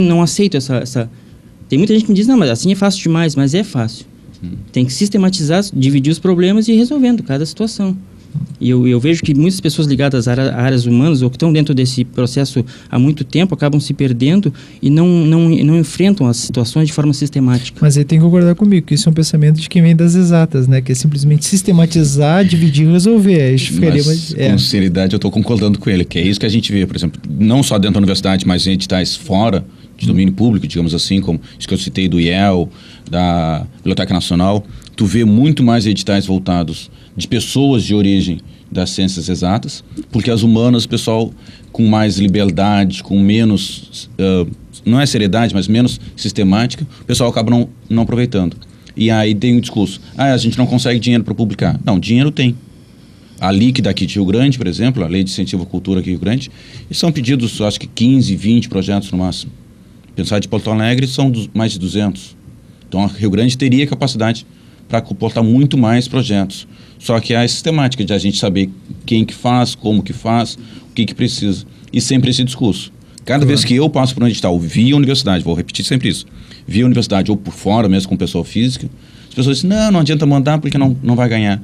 não aceito essa... Tem muita gente que me diz, não, mas assim é fácil demais, mas é fácil. Tem que sistematizar, dividir os problemas e ir resolvendo cada situação. E eu vejo que muitas pessoas ligadas a áreas humanas ou que estão dentro desse processo há muito tempo acabam se perdendo e não enfrentam as situações de forma sistemática. Mas aí tem que concordar comigo, que isso é um pensamento de quem vem das exatas, né? Que é simplesmente sistematizar, dividir e resolver. Aí ficaria com sinceridade, eu estou concordando com ele, que é isso que a gente vê, por exemplo, não só dentro da universidade, mas em editais fora de domínio público, digamos assim, como isso que eu citei do IEL, da Biblioteca Nacional. Tu vê muito mais editais voltados de pessoas de origem das ciências exatas, porque as humanas, o pessoal com mais liberdade, com menos, não é seriedade, mas menos sistemática, o pessoal acaba não aproveitando. E aí tem um discurso, a gente não consegue dinheiro para publicar. Não, dinheiro tem. A LIC daqui de Rio Grande, por exemplo, a Lei de Incentivo à Cultura aqui em Rio Grande, e são pedidos, acho que 15, 20 projetos no máximo. Pensar de Porto Alegre são mais de 200. Então, a Rio Grande teria capacidade para comportar muito mais projetos. Só que a sistemática de a gente saber quem que faz, como que faz, o que que precisa. E sempre esse discurso. Cada vez que eu passo por um edital via universidade, vou repetir sempre isso, via universidade ou por fora mesmo com pessoa física, as pessoas dizem, não adianta mandar porque não vai ganhar.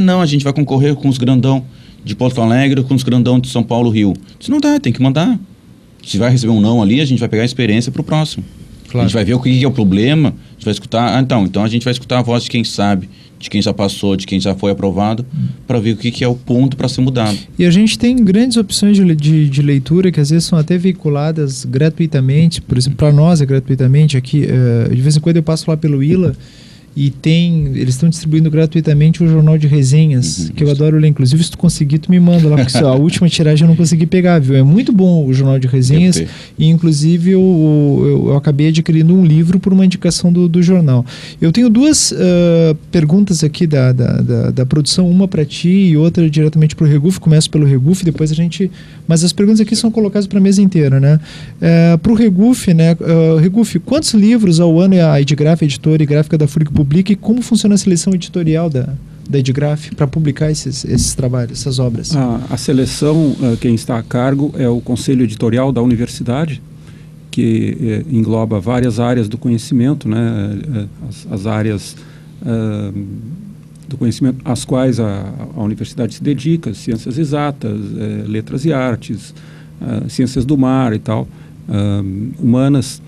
Não, a gente vai concorrer com os grandão de Porto Alegre, com os grandão de São Paulo, Rio. Diz, não dá, tem que mandar. Se vai receber um não ali, a gente vai pegar a experiência para o próximo. Claro. A gente vai ver o que é o problema, a gente vai escutar, então a gente vai escutar a voz de quem sabe, de quem já passou, de quem já foi aprovado, para ver o que é o ponto para ser mudado. E a gente tem grandes opções de leitura que às vezes são até veiculadas gratuitamente, por exemplo, para nós é gratuitamente aqui, de vez em quando eu passo lá pelo ILA, e eles estão distribuindo gratuitamente o jornal de resenhas, que eu adoro ler. Inclusive, se tu conseguir, tu me manda lá, porque a última tiragem eu não consegui pegar, viu? É muito bom o jornal de resenhas, e inclusive eu acabei adquirindo um livro por uma indicação do jornal. Eu tenho duas perguntas aqui da produção, uma para ti e outra diretamente para o Reguf. Começo pelo Reguf, depois a gente... Mas as perguntas aqui são colocadas para a mesa inteira, né? Para o Reguf, né? Reguf, quantos livros ao ano a Edgraf, a editora e gráfica da FURIC, publica, e como funciona a seleção editorial da Edgraf para publicar esses trabalhos, essas obras? A seleção, quem está a cargo é o Conselho Editorial da Universidade, que engloba várias áreas do conhecimento, né? As áreas do conhecimento às quais a universidade se dedica, ciências exatas, letras e artes, ciências do mar e tal, humanas.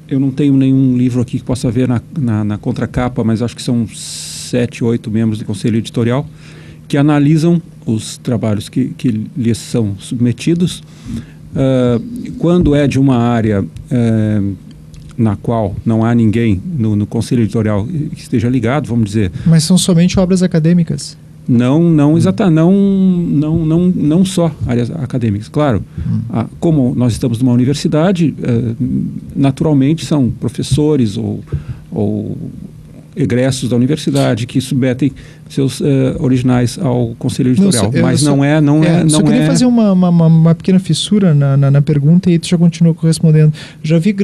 Eu não tenho nenhum livro aqui que possa ver na contracapa, mas acho que são 7, 8 membros do Conselho Editorial que analisam os trabalhos que lhes são submetidos. Quando é de uma área na qual não há ninguém no Conselho Editorial que esteja ligado, vamos dizer... Mas são somente obras acadêmicas? Não só áreas acadêmicas, claro. Como nós estamos numa universidade, naturalmente são professores ou egressos da universidade que submetem seus originais ao Conselho Editorial. Mas não é... Só queria fazer uma pequena fissura na pergunta e tu já continua correspondendo. Já vi,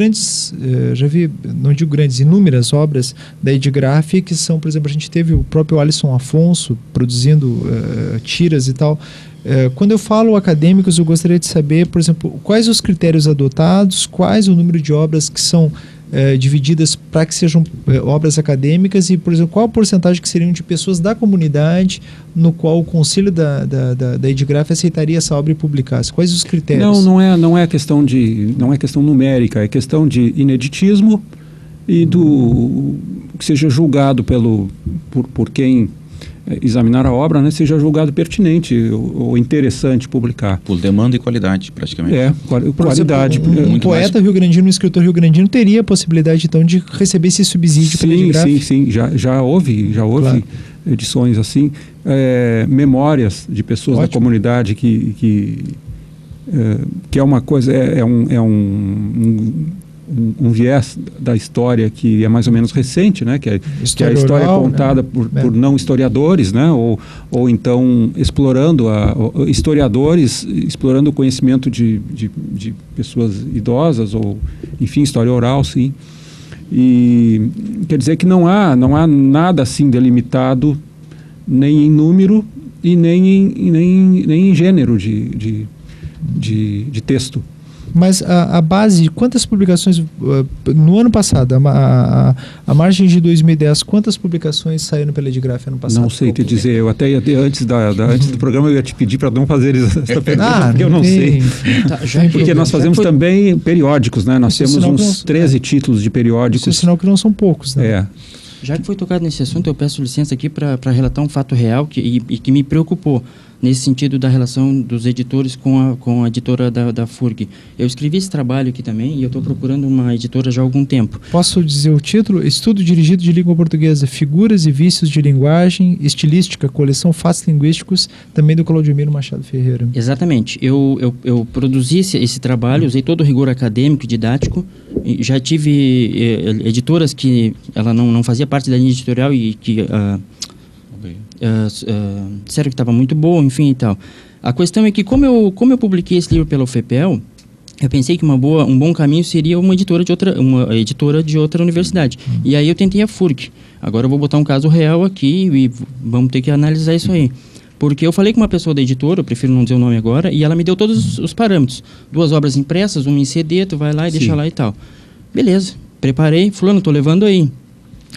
não digo grandes, inúmeras obras da Edgraf que são, por exemplo, a gente teve o próprio Alisson Afonso produzindo tiras e tal. Quando eu falo acadêmicos, eu gostaria de saber, por exemplo, quais os critérios adotados, quais o número de obras que são divididas para que sejam obras acadêmicas e, por exemplo, qual a porcentagem que seriam de pessoas da comunidade no qual o conselho da Edgraf aceitaria essa obra e publicasse? Quais os critérios? Não é questão numérica, é questão de ineditismo e do que seja julgado por quem examinar a obra, né, seja julgado pertinente ou interessante publicar. Por demanda e qualidade, praticamente. Qualidade. Um poeta rio-grandino, um escritor rio-grandino teria a possibilidade, então, de receber esse subsídio pela Edgraf? Sim. Já houve claro. Edições assim. Memórias de pessoas da comunidade que é uma coisa, um viés da história que é mais ou menos recente, né? que é a história oral, contada, né? por não historiadores, né? ou então historiadores explorando o conhecimento de pessoas idosas, ou enfim, história oral, sim. E quer dizer que não há nada assim delimitado, nem em número e nem em gênero de texto. Mas a base, quantas publicações, no ano passado, a margem de 2010, quantas publicações saíram pela Edgraf ano passado? Não sei te dizer, eu até antes do programa eu ia te pedir para não fazer essa pergunta, porque eu não sei. Tá, Porque nós fazemos também periódicos, né? Nós temos uns 13 títulos de periódicos. Isso é sinal que não são poucos, né? É. Já que foi tocado nesse assunto, eu peço licença aqui para relatar um fato real que me preocupou nesse sentido da relação dos editores com a editora da FURG. Eu escrevi esse trabalho aqui também e eu estou procurando uma editora já há algum tempo. Posso dizer o título? Estudo dirigido de língua portuguesa, figuras e vícios de linguagem, estilística, coleção Fatos Linguísticos, também do Claudemiro Machado Ferreira. Exatamente. Eu produzi esse trabalho, usei todo o rigor acadêmico e didático. E já tive editoras que ela não fazia parte da linha editorial e que disseram que estava muito boa, enfim e tal. A questão é que como eu publiquei esse livro pela UFPEL, eu pensei que um bom caminho seria uma editora de outra universidade. E aí eu tentei a FURG. Agora eu vou botar um caso real aqui e vamos ter que analisar isso aí. Porque eu falei com uma pessoa da editora, eu prefiro não dizer o nome agora, e ela me deu todos os parâmetros. 2 obras impressas, uma em CD, tu vai lá e deixa lá e tal. Beleza, preparei, fulano, tô levando aí.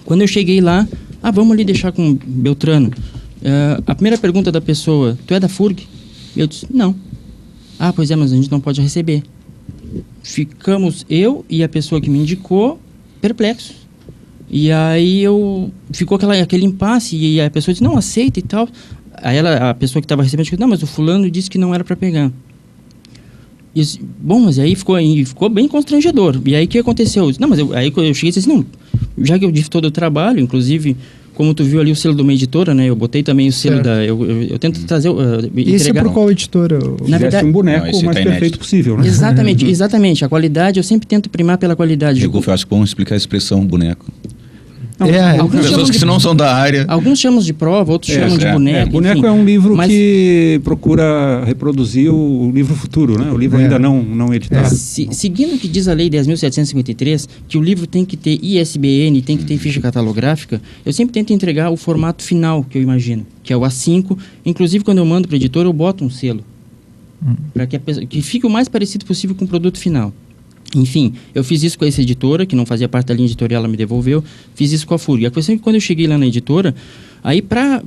Quando eu cheguei lá, vamos ali deixar com Beltrano. A primeira pergunta da pessoa, tu é da FURG? Eu disse, não. Pois é, mas a gente não pode receber. Ficamos eu e a pessoa que me indicou perplexos. E aí ficou aquele impasse e a pessoa disse, não, aceita e tal. Aí a pessoa que estava recebendo disse, não, mas o fulano disse que não era para pegar. E disse, bom, mas aí ficou bem constrangedor. E aí o que aconteceu? Eu disse, não, mas aí eu cheguei e disse, não, já que eu disse todo o trabalho, inclusive, como tu viu ali o selo de uma editora, né? Eu botei também o selo da... Eu tento trazer... Esse é por qual editora? Na verdade, um boneco o mais perfeito possível, né? Exatamente. A qualidade, eu sempre tento primar pela qualidade. Eu acho bom explicar a expressão boneco. Alguns pessoas que não são da área. Alguns chamam de prova, outros chamam de boneco. Boneco é um livro que procura reproduzir o livro futuro, né? O livro ainda não editado. Seguindo o que diz a Lei 10.753, que o livro tem que ter ISBN, tem que ter ficha catalográfica, eu sempre tento entregar o formato final que eu imagino, que é o A5. Inclusive, quando eu mando para o editor, eu boto um selo. Para que fique o mais parecido possível com o produto final. Enfim, eu fiz isso com essa editora, que não fazia parte da linha editorial, ela me devolveu. Fiz isso com a FURG. A questão é que quando eu cheguei lá na editora, aí pra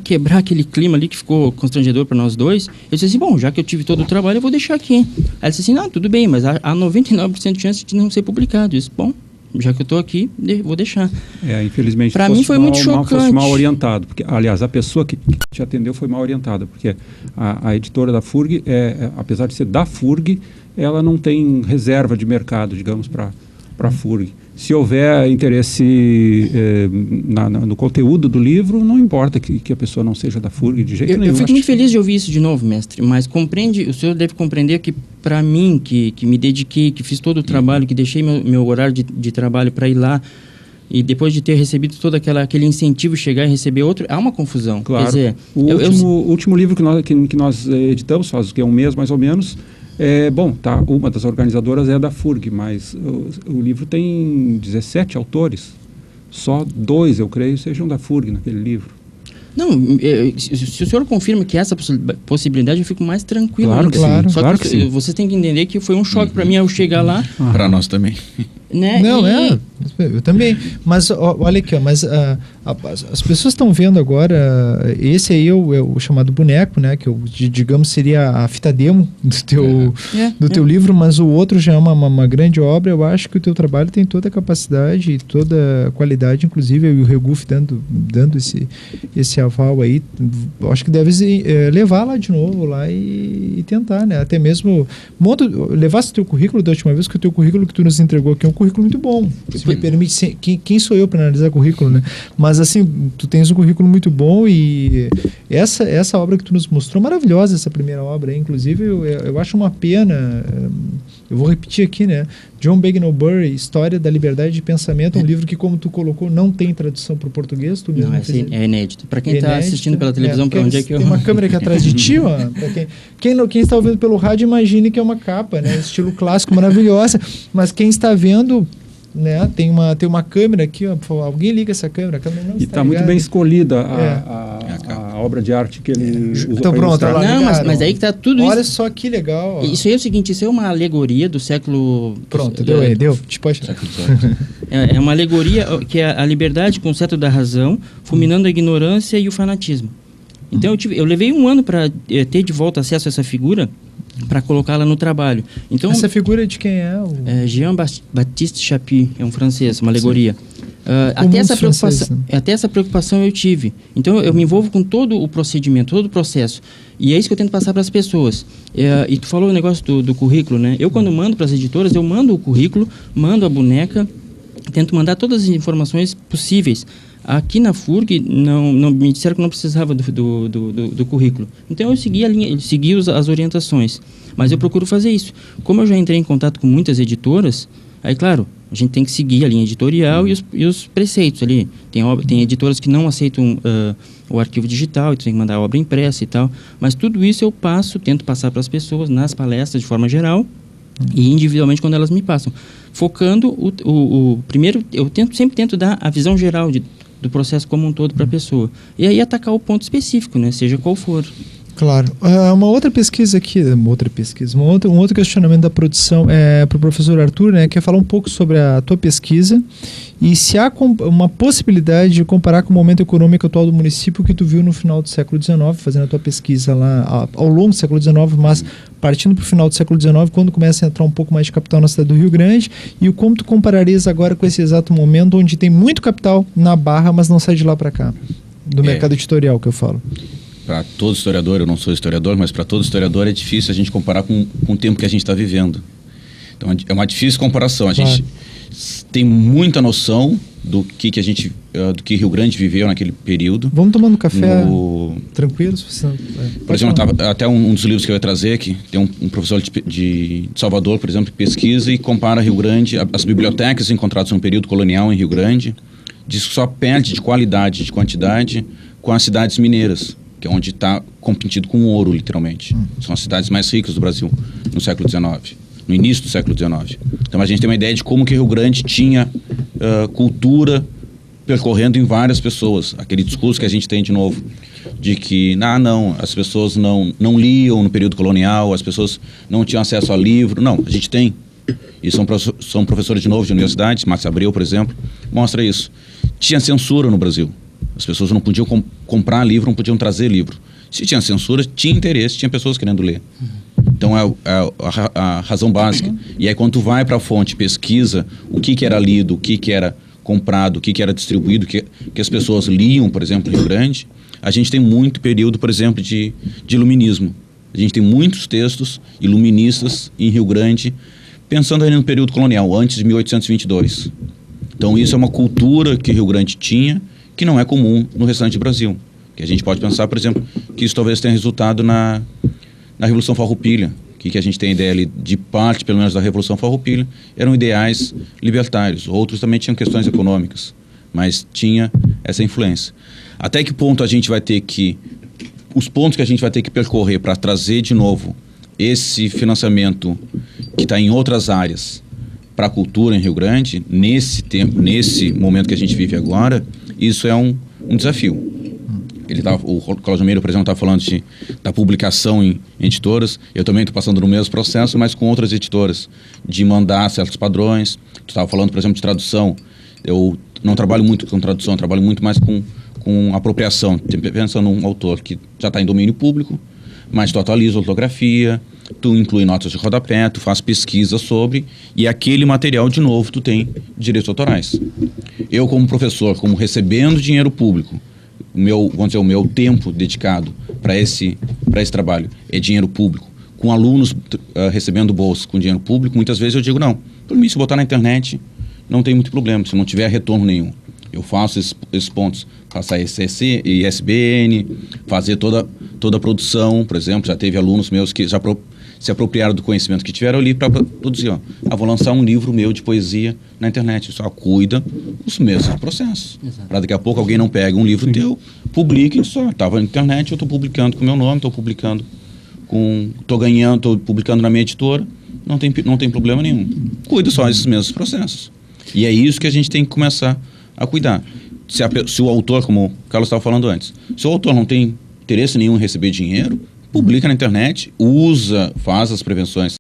quebrar aquele clima ali que ficou constrangedor para nós dois, eu disse assim, bom, já que eu tive todo o trabalho, eu vou deixar aqui. Aí ela disse assim, não, tudo bem, mas há 99% de chance de não ser publicado. Eu disse, bom, já que eu estou aqui, vou deixar. Infelizmente, para mim foi muito chocante. Fosse mal orientado, porque, aliás, a pessoa que te atendeu foi mal orientada, porque a editora da FURG, apesar de ser da FURG, ela não tem reserva de mercado, digamos, para a FURG. Se houver interesse no conteúdo do livro, não importa que a pessoa não seja da FURG de jeito nenhum. Eu fico muito feliz de ouvir isso de novo, mestre, mas o senhor deve compreender que, para mim, que me dediquei, que fiz todo o trabalho, que deixei meu horário de trabalho para ir lá, e depois de ter recebido todo aquele incentivo, chegar e receber outro, há uma confusão. Claro. Quer dizer, o último livro que nós editamos, faz um mês mais ou menos, uma das organizadoras é da FURG, mas o livro tem 17 autores. Só 2, eu creio, sejam da FURG naquele livro. Não, se o senhor confirma que essa possibilidade, eu fico mais tranquilo. Claro, claro. Só claro que sim. Você tem que entender que foi um choque para mim ao chegar lá. Para nós também. Né? Eu também. Mas olha aqui, as pessoas estão vendo agora, esse aí é o chamado boneco, né? Que digamos seria a fita demo do teu livro, mas o outro já é uma grande obra. Eu acho que o teu trabalho tem toda a capacidade e toda a qualidade, inclusive eu e o Reguf dando esse aval aí. Eu acho que deves levar lá de novo lá e tentar, né? Até mesmo levasse o teu currículo da última vez, que o teu currículo que tu nos entregou aqui é um currículo muito bom. Se me permite, quem sou eu para analisar currículo, né? Mas assim, tu tens um currículo muito bom e essa obra que tu nos mostrou, maravilhosa essa primeira obra, inclusive eu acho uma pena, eu vou repetir aqui, né? John Bagnall Bury, História da Liberdade de Pensamento, um livro que, como tu colocou, não tem tradução para o português. Tu mesmo é inédito. Para quem está assistindo pela televisão, para onde é que tem uma câmera aqui atrás de ti, ó. Quem está ouvindo pelo rádio, imagine que é uma capa, né? Estilo clássico, maravilhosa. Mas quem está vendo, né? Tem uma câmera aqui, ó, por favor, alguém liga essa câmera, a câmera não E está muito ligada. bem escolhida a obra de arte que ele usou Então para pronto, ilustrar. lá Não, ligaram. mas aí que tá tudo Olha isso. só que legal. Ó. Isso aí é o seguinte, isso é uma alegoria do século... Pronto, deu aí, deu. Pode... É uma alegoria que é a liberdade com o cetro da razão, fulminando a ignorância e o fanatismo. Então eu levei um ano para ter de volta acesso a essa figura, para colocá-la no trabalho. Então, Essa figura de quem é? Jean-Baptiste Chapuis, é um francês, uma alegoria. Até essa preocupação eu tive. Então eu me envolvo com todo o procedimento, todo o processo. E é isso que eu tento passar para as pessoas. E tu falou o negócio do currículo, né? Eu quando mando para as editoras, eu mando o currículo, mando a boneca, tento mandar todas as informações possíveis. Aqui na FURG, não me disseram que não precisava do currículo. Então eu segui a linha, segui as orientações. Mas eu procuro fazer isso. Como eu já entrei em contato com muitas editoras, aí claro, a gente tem que seguir a linha editorial e os preceitos ali. Tem editoras que não aceitam o arquivo digital, então tem que mandar a obra impressa e tal. Mas tudo isso eu tento passar para as pessoas nas palestras de forma geral e individualmente quando elas me passam. Focando primeiro, eu sempre tento dar a visão geral do processo como um todo para a pessoa. E aí atacar o ponto específico, né? Seja qual for. Claro. Uma outra pesquisa aqui, um outro questionamento da produção é para o professor Arthur, né? Quer falar um pouco sobre a tua pesquisa e se há uma possibilidade de comparar com o momento econômico atual do município que tu viu no final do século XIX, fazendo a tua pesquisa lá ao longo do século XIX, mas partindo para o final do século XIX, quando começa a entrar um pouco mais de capital na cidade do Rio Grande, e como tu compararias agora com esse exato momento onde tem muito capital na Barra, mas não sai de lá para cá, do mercado editorial que eu falo. Para todo historiador, eu não sou historiador, mas para todo historiador é difícil a gente comparar com o tempo que a gente está vivendo. Então é uma difícil comparação. A gente tem muita noção do que Rio Grande viveu naquele período. Vamos tomando café tranquilos? Por exemplo, até um dos livros que eu ia trazer aqui, tem um professor de Salvador, por exemplo, que pesquisa e compara Rio Grande, as bibliotecas encontradas no período colonial em Rio Grande, diz que só perde de qualidade, de quantidade, com as cidades mineiras, que é onde está competido com o ouro, literalmente. São as cidades mais ricas do Brasil no século XIX, no início do século XIX. Então a gente tem uma ideia de como que Rio Grande tinha cultura percorrendo em várias pessoas. Aquele discurso que a gente tem de novo, de que as pessoas não liam no período colonial, as pessoas não tinham acesso a livro. Não, a gente tem. E são professores de novo de universidades, Max Abreu, por exemplo, mostra isso. Tinha censura no Brasil. As pessoas não podiam comprar livro, não podiam trazer livro. Se tinha censura, tinha interesse, tinha pessoas querendo ler. Então é a razão básica. E aí quando tu vai para a fonte, pesquisa o que era lido, o que era comprado, o que era distribuído, que as pessoas liam, por exemplo, em Rio Grande, a gente tem muito período, por exemplo, de iluminismo. A gente tem muitos textos iluministas em Rio Grande, pensando aí no período colonial, antes de 1822. Então isso é uma cultura que Rio Grande tinha, que não é comum no restante do Brasil. Que a gente pode pensar, por exemplo, que isso talvez tenha resultado na Revolução Farroupilha, que a gente tem ideia ali de parte, pelo menos, da Revolução Farroupilha, eram ideais libertários. Outros também tinham questões econômicas, mas tinha essa influência. Até que ponto a gente vai ter que... Os pontos que a gente vai ter que percorrer para trazer de novo esse financiamento que está em outras áreas para a cultura em Rio Grande, nesse momento que a gente vive agora, isso é um desafio. O Cláudio Meira, por exemplo, está falando da publicação em editoras. Eu também estou passando no mesmo processo, mas com outras editoras, de mandar certos padrões. Tu estava falando, por exemplo, de tradução. Eu não trabalho muito com tradução, eu trabalho muito mais com apropriação. Pensa num autor que já está em domínio público, mas tu atualiza a ortografia, tu inclui notas de rodapé, tu faz pesquisa sobre, e aquele material, de novo, tu tem direitos autorais. Eu, como professor, como recebendo dinheiro público, o meu tempo dedicado para esse trabalho é dinheiro público, com alunos recebendo bolsas com dinheiro público, muitas vezes eu digo, não, por mim, se botar na internet, não tem muito problema, se não tiver retorno nenhum. Eu faço esses pontos, faço a ECC e ISBN, fazer toda a produção, por exemplo, já teve alunos meus que já se apropriaram do conhecimento que tiveram ali para produzir, vou lançar um livro meu de poesia na internet, só cuida dos mesmos processos. Para daqui a pouco alguém não pega um livro teu, publica e só, estava na internet, eu estou publicando com o meu nome, estou publicando publicando na minha editora, não tem problema nenhum. Cuida só desses mesmos processos. E é isso que a gente tem que começar a cuidar. Se o autor, como o Carlos estava falando antes, se o autor não tem interesse nenhum em receber dinheiro, publica na internet, faz as prevenções